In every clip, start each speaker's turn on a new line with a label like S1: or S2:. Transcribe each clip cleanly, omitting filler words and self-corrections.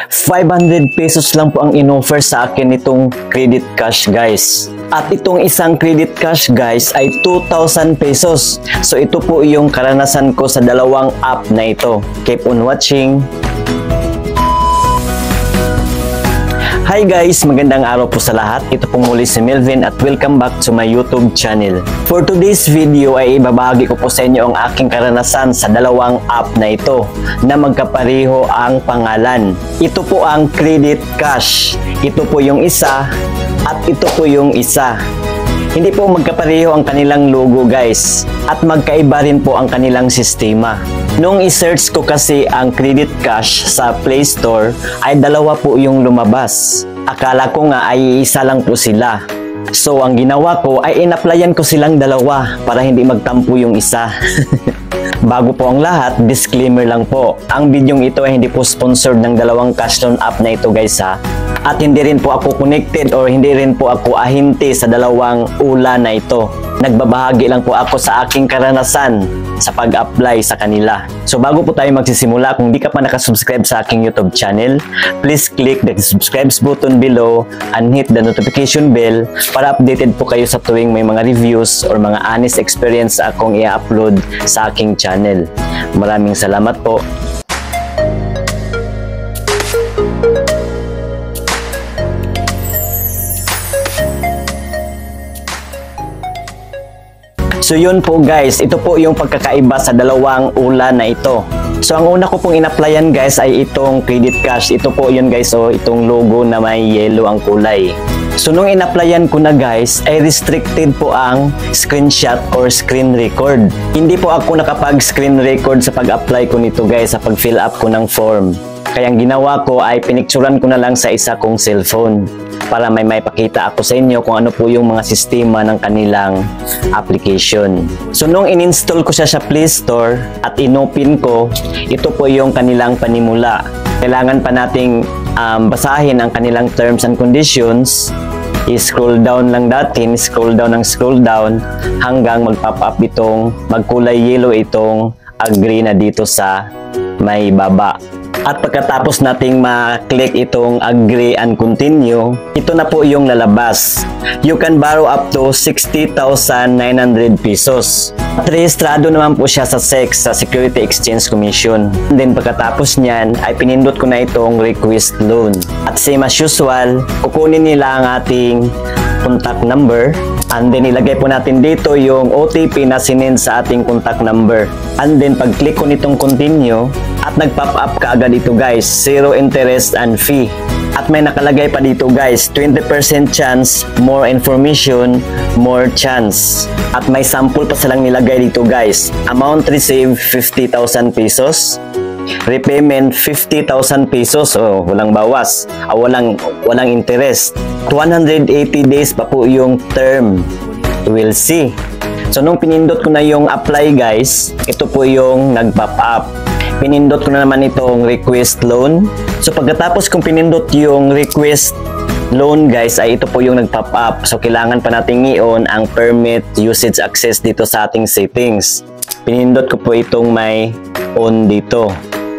S1: 500 pesos lang po ang inoffer sa akin itong credit cash guys. At itong isang credit cash guys ay 2,000 pesos. So ito po yung karanasan ko sa dalawang app na ito. Keep on watching. Hi guys! Magandang araw po sa lahat. Ito po muli si Melvin at welcome back to my YouTube channel. For today's video ay ibabahagi ko po sa inyo ang aking karanasan sa dalawang app na ito na magkapareho ang pangalan. Ito po ang Credit Cash. Ito po yung isa at ito po yung isa. Hindi po magkapareho ang kanilang logo guys at magkaiba rin po ang kanilang sistema. Nung i-search ko kasi ang Credit Cash sa Play Store ay dalawa po yung lumabas. Akala ko nga ay isa lang po sila. So ang ginawa ko ay in-applyan ko silang dalawa para hindi magtampo yung isa. Bago po ang lahat, disclaimer lang po. Ang bidyong ito ay hindi po sponsored ng dalawang cash loan app na ito guys ha. At hindi rin po ako connected or hindi rin po ako ahente sa dalawang ula na ito. Nagbabahagi lang po ako sa aking karanasan sa pag-apply sa kanila. So bago po tayo magsisimula, kung di ka pa nakasubscribe sa aking YouTube channel, please click the subscribe button below and hit the notification bell para updated po kayo sa tuwing may mga reviews or mga honest experience akong i-upload sa aking channel. Maraming salamat po. So yun po guys, ito po yung pagkakaiba sa dalawang ula na ito. So ang una ko pong in-applyan guys ay itong Credit Cash. Ito po yun guys, so itong logo na may yellow ang kulay. So nung in-applyan ko na guys, ay restricted po ang screenshot or screen record. Hindi po ako nakapag-screen record sa pag-apply ko nito guys, sa pag-fill up ko ng form. Kaya ang ginawa ko ay pinicturan ko na lang sa isa kong cellphone para may pakita ako sa inyo kung ano po yung mga sistema ng kanilang application. So nung in-install ko siya sa Play Store at inopen ko, ito po yung kanilang panimula. Kailangan pa nating basahin ang kanilang terms and conditions. I-scroll down lang natin, scroll down hanggang mag-pop up itong magkulay yellow itong agree na dito sa may baba. At pagkatapos nating ma-click itong agree and continue, ito na po yung lalabas. You can borrow up to 60,900 pesos. At rehistrado naman po siya sa SEC, sa Security Exchange Commission. And then pagkatapos niyan, ay pinindot ko na itong request loan. At same as usual, kukunin nila ang ating contact number. And then ilagay po natin dito yung OTP na sinend sa ating contact number. And then pag-click ko nitong continue, at nag-pop up kaagad ito guys, 0 interest and fee. At may nakalagay pa dito guys, 20% chance, more information, more chance. At may sample pa silang nilagay dito guys. Amount received, 50,000 pesos. Repayment, 50,000 pesos. Oh, walang bawas. Walang interest. 180 days pa po yung term. We'll see. So, nung pinindot ko na yung apply guys, ito po yung nag-pop up. Pinindot ko na naman itong request loan. So pagkatapos kong pinindot yung request loan guys, ay ito po yung nag-pop up. So kailangan pa natin i-on ang permit usage access dito sa ating settings. Pinindot ko po itong may on dito.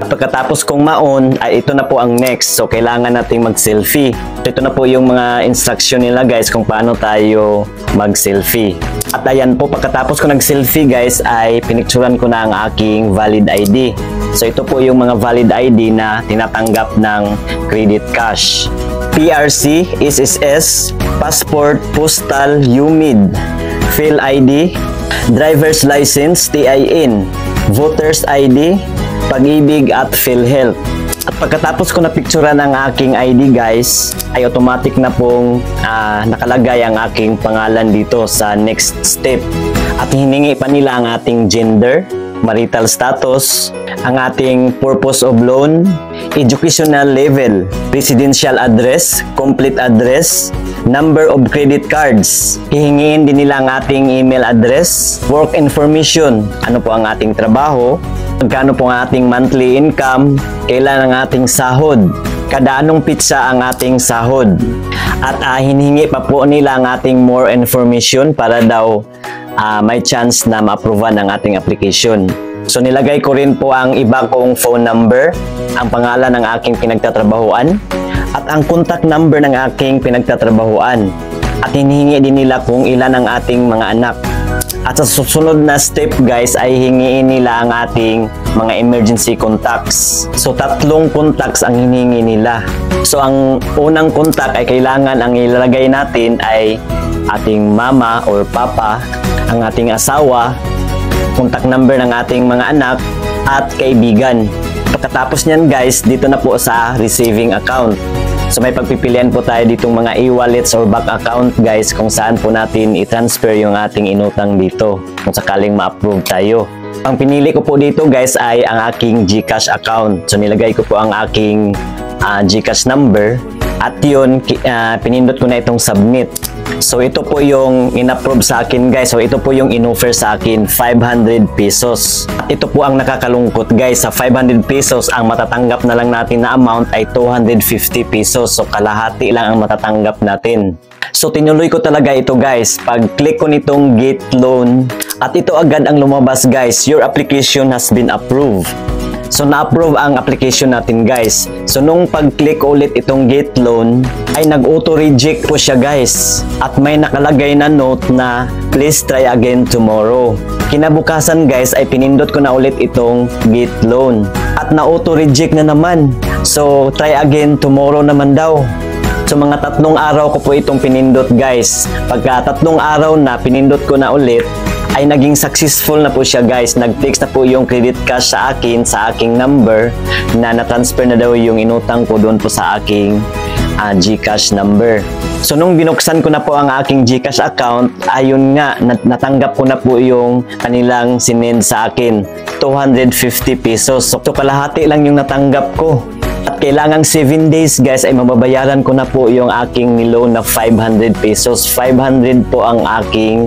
S1: Pagkatapos kong ma-on, ay ito na po ang next. So kailangan nating mag-selfie. Ito na po yung mga instruction nila guys kung paano tayo mag-selfie. At ayan po, pagkatapos ko nag-selfie guys, ay pinicturan ko na ang aking valid ID. So ito po yung mga valid ID na tinatanggap ng Credit Cash. PRC, SSS, Passport, Postal, UMID, Phil ID, Driver's License, TIN, Voter's ID, Pag-ibig at PhilHealth. At pagkatapos ko na-picturean ang aking ID guys, ay automatic na pong nakalagay ang aking pangalan dito sa next step. At hiningi pa nila ang ating gender, marital status, ang ating purpose of loan, educational level, residential address, complete address, number of credit cards. Hihingiin din nila ang ating email address, work information, ano po ang ating trabaho, magkano po ang ating monthly income, kailan ang ating sahod, kada anong pitsa ang ating sahod. At hinihingi pa po nila ang ating more information para daw may chance na ma-approve ang ating application. So nilagay ko rin po ang iba kong phone number, ang pangalan ng aking pinagtatrabahuan, at ang contact number ng aking pinagtatrabahuan. At hinihingi din nila kung ilan ang ating mga anak. At sa susunod na step guys ay hingiin nila ang ating mga emergency contacts. So 3 contacts ang hinihingi nila. So ang unang contact ay kailangan ang ilalagay natin ay ating mama or papa, ang ating asawa, contact number ng ating mga anak, at kaibigan. Pagkatapos niyan guys, dito na po sa receiving account. So may pagpipilian po tayo ditong mga e-wallets or bank account guys kung saan po natin i-transfer yung ating inutang dito kung sakaling ma-approve tayo. Ang pinili ko po dito guys ay ang aking GCash account. So nilagay ko po ang aking GCash number at yun pinindot ko na itong submit. So ito po yung in-approve sa akin guys. So ito po yung in-offer sa akin, 500 pesos. At ito po ang nakakalungkot guys, sa 500 pesos ang matatanggap na lang natin na amount ay 250 pesos. So kalahati lang ang matatanggap natin. So tinuloy ko talaga ito guys. Pag-click ko nitong get loan at ito agad ang lumabas guys, your application has been approved. So na-approve ang application natin guys. So nung pag-click ulit itong get loan ay nag-auto-reject po siya guys. At may nakalagay na note na please try again tomorrow. Kinabukasan guys ay pinindot ko na ulit itong get loan. At na-auto-reject na naman. So try again tomorrow naman daw. So mga 3 araw ko po itong pinindot guys. Pagka 3 araw na pinindot ko na ulit, ay naging successful na po siya guys. Nag-text na po yung credit cash sa akin, sa aking number, na na-transfer na daw yung inutang ko doon po sa aking GCash number. So nung binuksan ko na po ang aking GCash account, ayun nga, natanggap ko na po yung kanilang sinend sa akin, 250 pesos. So kalahati lang yung natanggap ko. At kailangang 7 days guys ay mababayaran ko na po yung aking niloan na 500 pesos. 500 po ang aking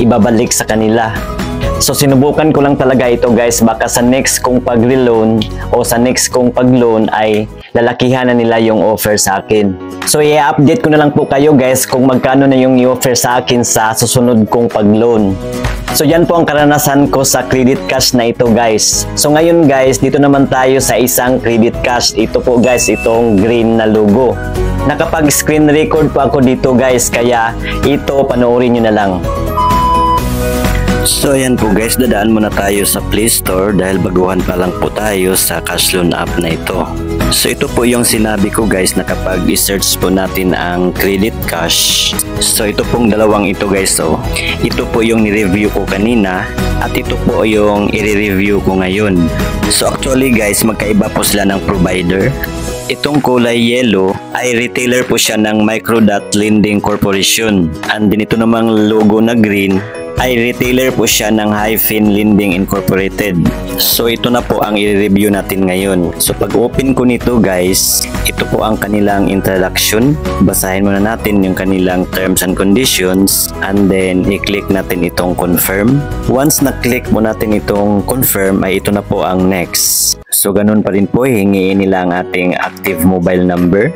S1: ibabalik sa kanila. So sinubukan ko lang talaga ito guys, baka sa next kong pag-reloan o sa next kong pag-loan ay lalakihan na nila yung offer sa akin. So i-update ko na lang po kayo guys kung magkano na yung i-offer sa akin sa susunod kong pag-loan. So yan po ang karanasan ko sa credit cash na ito guys. So ngayon guys, dito naman tayo sa isang credit cash. Ito po guys, itong green na logo. Nakapag screen record po ako dito guys, kaya ito panoorin nyo na lang.
S2: So ayan po guys, dadaan muna tayo sa Play Store dahil baguhan pa lang po tayo sa cash loan app na ito. So ito po yung sinabi ko guys na kapag i-search po natin ang credit cash. So ito pong dalawang ito guys. So ito po yung ni-review ko kanina at ito po yung i-review ko ngayon. So actually guys, magkaiba po sila ng provider. Itong kulay yellow ay retailer po siya ng Microdot Lending Corporation. And din ito namang logo na green ay retailer po siya ng Hyphen Lending Incorporated. So ito na po ang i-review natin ngayon. So pag open ko nito guys, ito po ang kanilang introduction. Basahin muna natin yung kanilang terms and conditions and then i-click natin itong confirm. Once na-click mo natin itong confirm ay ito na po ang next. So ganun pa rin po, hingiin nila ang ating active mobile number.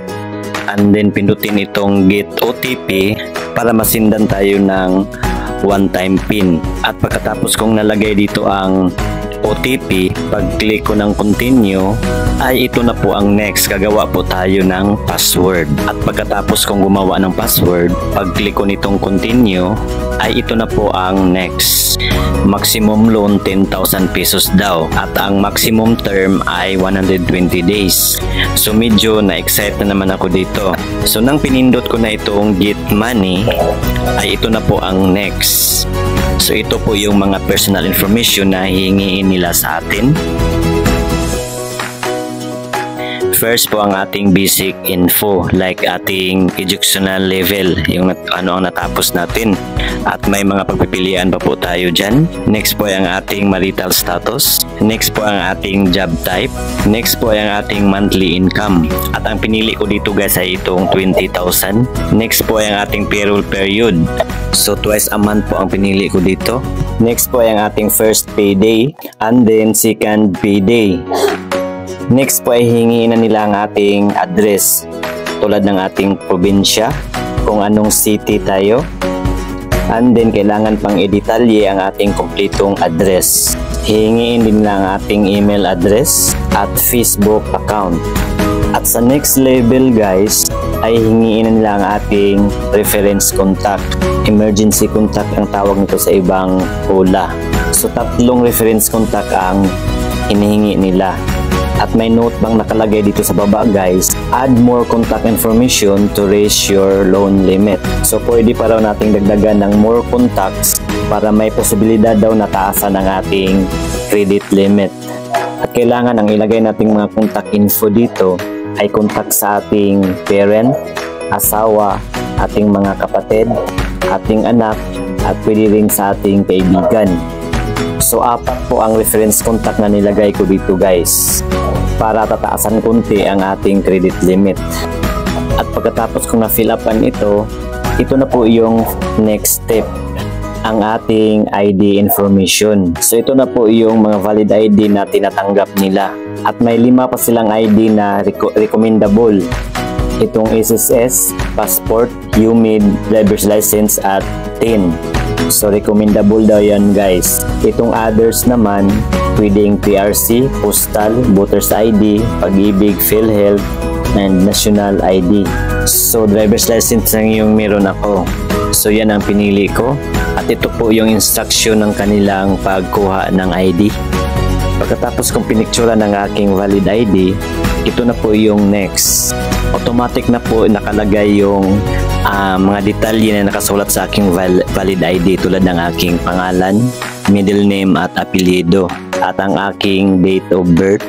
S2: And then pindutin itong get OTP para masindan tayo ng one-time PIN. At pagkatapos kong nalagay dito ang OTP, pag-click ko ng continue, ay ito na po ang next. Gagawa po tayo ng password. At pagkatapos kong gumawa ng password, pag-click ko nitong continue, ay ito na po ang next. Maximum loan 10,000 pesos daw. At ang maximum term ay 120 days. So medyo na-excite na naman ako dito. So nang pinindot ko na itong get money, ay ito na po ang next. So ito po yung mga personal information na hihingiin nila sa atin. First po ang ating basic info like ating educational level, yung ano ang natapos natin. At may mga pagpipilian pa po tayo dyan. Next po ay ang ating marital status. Next po ang ating job type. Next po ay ang ating monthly income. At ang pinili ko dito guys ay itong 20,000. Next po ay ang ating payroll period. So twice a month po ang pinili ko dito. Next po ay ang ating first payday and then second payday. Next po ay hingiin na nila ang ating address tulad ng ating probinsya, kung anong city tayo.
S1: And then kailangan pang i-detalye ang ating kumpletong address. Hihingiin din lang ang ating email address at Facebook account. At sa next level guys, ay hingiin nila ang ating reference contact. Emergency contact ang tawag nito sa ibang hula. So 3 reference contact ang hinihingi nila. At may note bang nakalagay dito sa baba guys, add more contact information to raise your loan limit. So pwede pa raw nating dagdagan ng more contacts para may posibilidad daw na taasan ang ating credit limit. At kailangan ang ilagay nating mga contact info dito ay contact sa ating parent, asawa, ating mga kapatid, ating anak, at pwede rin sa ating kaibigan. So 4 po ang reference contact na nilagay ko dito guys para tataasan konti ang ating credit limit. At pagkatapos kong na-fill upan ito na po yung next step, ang ating ID information. So ito na po yung mga valid ID na tinatanggap nila. At may 5 pa silang ID na recommendable. Itong SSS, passport, UMID, driver's license at TIN. So recommendable daw yan guys. Itong others naman, pwedeng PRC, postal, voters ID, pag-ibig, PhilHealth, and national ID. So driver's license lang yung meron ako. So yan ang pinili ko. At ito po yung instruction ng kanilang pagkuha ng ID. Pagkatapos kong pinictura ng aking valid ID, ito na po yung next. Automatic na po nakalagay yung mga detalye na nakasulat sa aking valid ID tulad ng aking pangalan, middle name at apelyido, at ang aking date of birth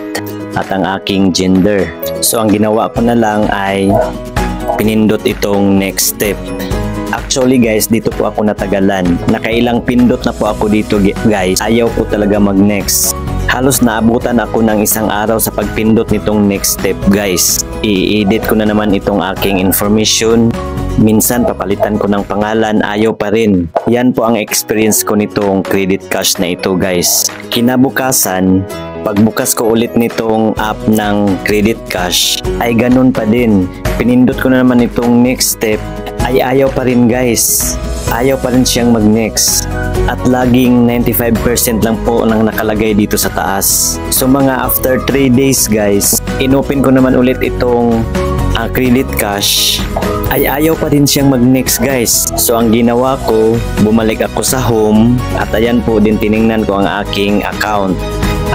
S1: at ang aking gender. So ang ginawa ko na lang ay pinindot itong next step. Actually guys, dito po ako natagalan. Nakailang pindot na po ako dito guys. Ayaw po talaga mag-next. Halos naabutan ako ng 1 araw sa pagpindot nitong next step guys. I-edit ko na naman itong aking information. Minsan papalitan ko ng pangalan, ayaw pa rin. Yan po ang experience ko nitong credit cash na ito guys. Kinabukasan, pagbukas ko ulit nitong app ng credit cash, ay ganun pa din. Pinindot ko na naman itong next step, ay ayaw pa rin guys. Ayaw pa rin siyang mag-next. At laging 95% lang po nang nakalagay dito sa taas. So mga after 3 days guys, inopen ko naman ulit itong credit cash, ay ayaw pa rin siyang mag-next guys. So ang ginawa ko, bumalik ako sa home at ayan po din tiningnan ko ang aking account.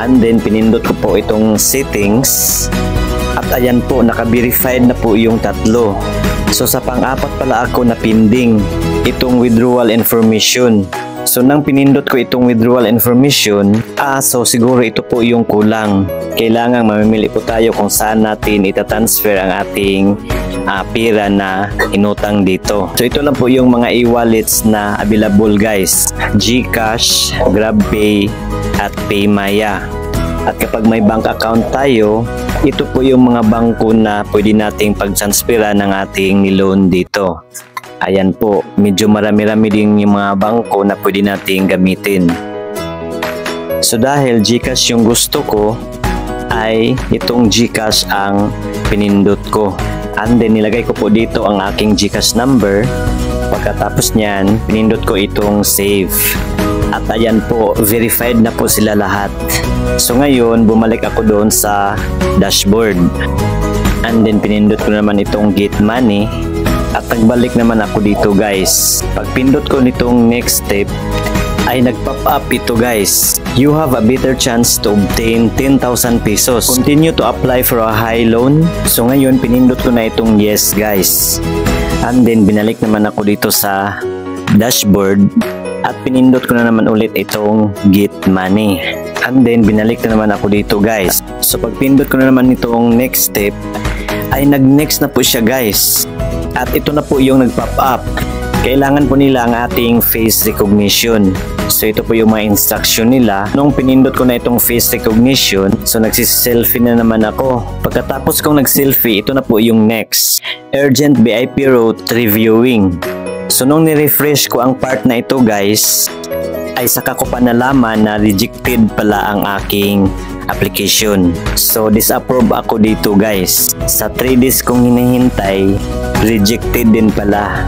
S1: And then pinindot ko po itong settings at ayan po naka-verified na po yung 3. So sa pang-4 pala ako na pending itong withdrawal information. So nang pinindot ko itong withdrawal information, so siguro ito po yung kulang. Kailangan mamimili po tayo kung saan natin itatransfer ang ating pera na inutang dito. So ito lang po yung mga e-wallets na available guys. GCash, GrabPay, at PayMaya. At kapag may bank account tayo, ito po yung mga bangko na pwede nating pag-transfera ng ating niloan dito. Ayan po, medyo marami-rami din yung mga bangko na pwede nating gamitin. So dahil GCash yung gusto ko, ay itong GCash ang pinindot ko. And then nilagay ko po dito ang aking GCash number. Pagkatapos niyan, pinindot ko itong save. At ayan po, verified na po sila lahat. So ngayon, bumalik ako doon sa dashboard. And then pinindot ko naman itong get money. At nagbalik naman ako dito guys. Pag pindot ko nitong next step, ay nag-pop up ito guys. You have a better chance to obtain 10,000 pesos. Continue to apply for a high loan. So ngayon, pinindot ko na itong yes guys. And then binalik naman ako dito sa dashboard. At pinindot ko na naman ulit itong get money. And then binalik na naman ako dito guys. So pag pindot ko na naman itong next step, ay nag-next na po siya guys. At ito na po yung nag-pop up. Kailangan po nila ang ating face recognition. So ito po yung mga instruction nila. Nung pinindot ko na itong face recognition, so nagsiselfie na naman ako. Pagkatapos kong nag-selfie, ito na po yung next. Urgent VIP route reviewing. So nung ni-refresh ko ang part na ito guys, ay saka ko pa nalaman na rejected pala ang aking application. So disapprove ako dito guys. Sa 3 days kong hinihintay, rejected din pala.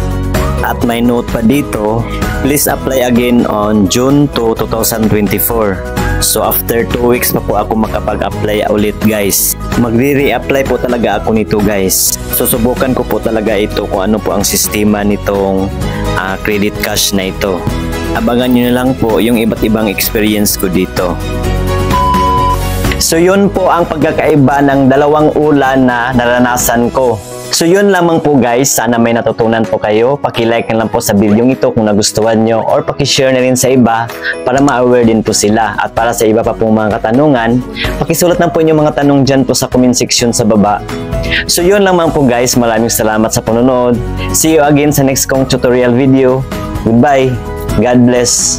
S2: At may note pa dito, please apply again on June 2, 2024. So after 2 weeks pa po ako makapag-apply ulit guys. Magre-reapply po talaga ako nito guys. Susubukan ko po talaga ito kung ano po ang sistema nitong credit cash na ito. Abangan nyo na lang po yung iba't ibang experience ko dito.
S1: So yun po ang pagkakaiba ng dalawang ulan na naranasan ko. So yun lamang po guys, sana may natutunan po kayo. Paki-like na lang po sa video ito kung nagustuhan nyo or paki-share na rin sa iba para ma-aware din po sila. At para sa iba pa pong mga katanungan, pakisulat na po inyong mga tanong dyan po sa comment section sa baba. So yun lamang po guys, maraming salamat sa panonood. See you again sa next kong tutorial video. Goodbye. God bless.